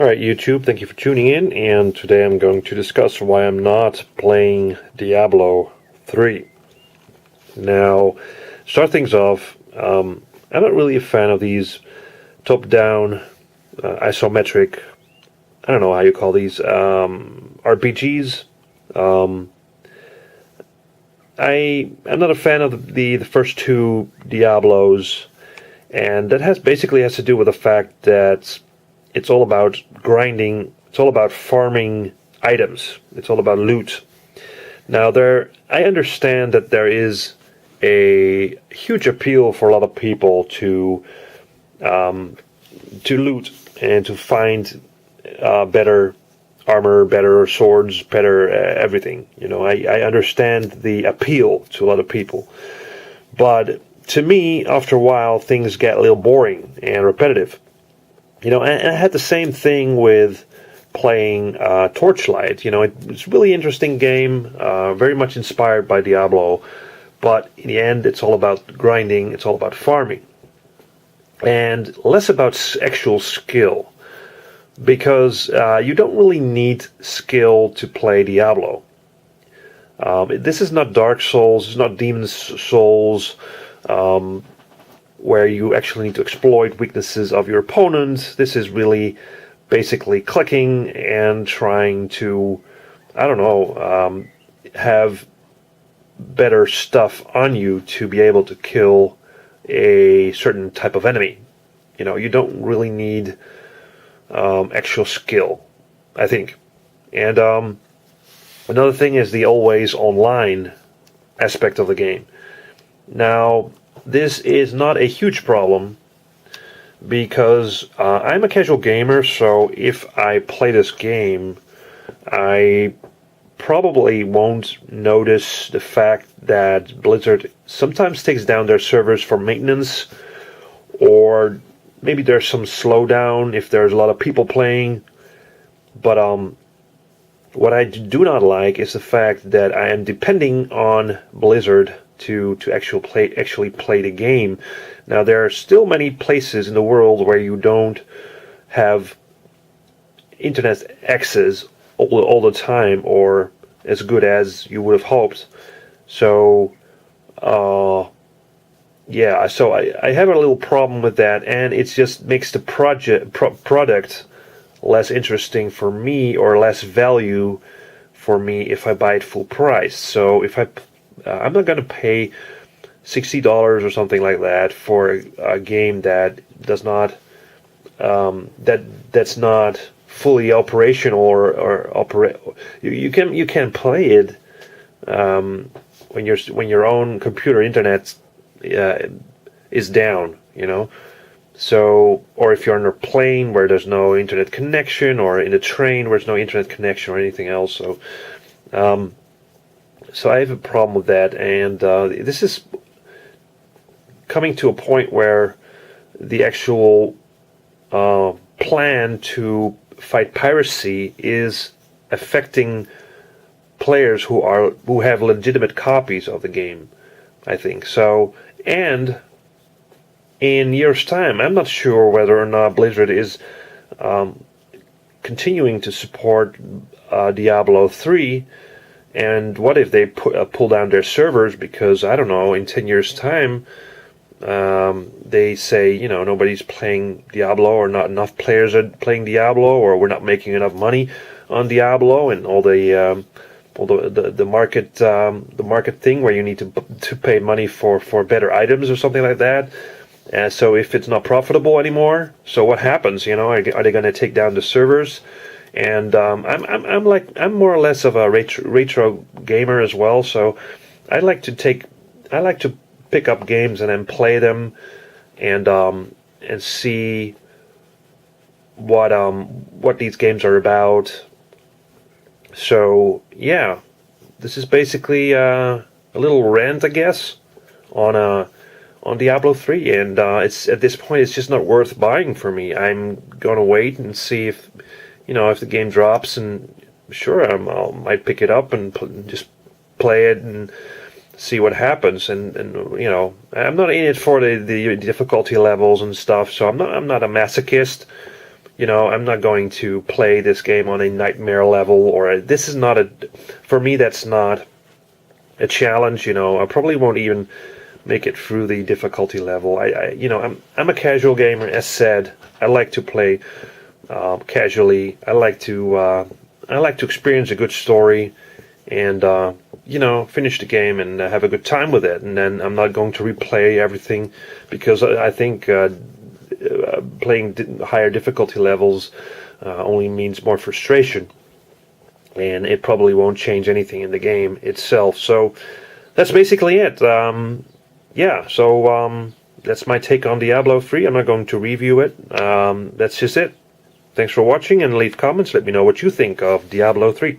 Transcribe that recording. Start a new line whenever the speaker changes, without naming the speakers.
Alright, YouTube, thank you for tuning in, and today I'm going to discuss why I'm not playing Diablo 3. Now, start things off, I'm not really a fan of these top-down, isometric, I don't know how you call these, RPGs. I'm not a fan of the first two Diablos, and that basically has to do with the fact that it's all about grinding, it's all about farming items, it's all about loot. Now I understand that there is a huge appeal for a lot of people to loot and to find better armor, better swords, better everything. I understand the appeal to a lot of people. But to me, after a while, things get a little boring and repetitive. And I had the same thing with playing Torchlight. It's a really interesting game, very much inspired by Diablo, but in the end, it's all about grinding, it's all about farming, and less about actual skill, because you don't really need skill to play Diablo. This is not Dark Souls, it's not Demon's Souls, where you actually need to exploit weaknesses of your opponent. This is really basically clicking and trying to, I don't know, have better stuff on you to be able to kill a certain type of enemy. You don't really need actual skill, I think. And another thing is the always online aspect of the game. Now, this is not a huge problem because I'm a casual gamer, so if I play this game, I probably won't notice the fact that Blizzard sometimes takes down their servers for maintenance, or maybe there's some slowdown if there's a lot of people playing. But what I do not like is the fact that I am depending on Blizzard to actually play the game. Now, there are still many places in the world where you don't have internet access all the time, or as good as you would have hoped. So, yeah, so I have a little problem with that, and it just makes the product less interesting for me, or less value for me if I buy it full price. So if I'm not going to pay $60 or something like that for a game that does not that's not fully operational, or operate. You can play it when your own computer internet is down. So, or if you're on a plane where there's no internet connection, or in a train where there's no internet connection, or anything else. So, so I have a problem with that, and this is coming to a point where the actual plan to fight piracy is affecting players who have legitimate copies of the game, I think. So, and in years' time, I'm not sure whether or not Blizzard is continuing to support Diablo 3, and what if they pull down their servers because, I don't know, in 10 years' time, they say, nobody's playing Diablo, or not enough players are playing Diablo, or we're not making enough money on Diablo, and all the market thing where you need to pay money for better items or something like that. So if it's not profitable anymore, so what happens? Are they going to take down the servers? And I'm more or less of a retro gamer as well. So I like to pick up games and then play them, and see what these games are about. So yeah, this is basically a little rant, I guess, on Diablo 3, and it's at this point it's just not worth buying for me. I'm gonna wait and see if the game drops, and sure, I might pick it up and just play it and see what happens. And I'm not in it for the difficulty levels and stuff, so I'm not a masochist. I'm not going to play this game on a nightmare level, or this is not for me, that's not a challenge. I probably won't even make it through the difficulty level. I'm a casual gamer, as said. I like to play casually. I like to experience a good story, and finish the game and have a good time with it. And then I'm not going to replay everything, because I think playing higher difficulty levels only means more frustration, and it probably won't change anything in the game itself. So that's basically it. That's my take on Diablo 3. I'm not going to review it. That's just it. Thanks for watching, and leave comments. Let me know what you think of Diablo 3.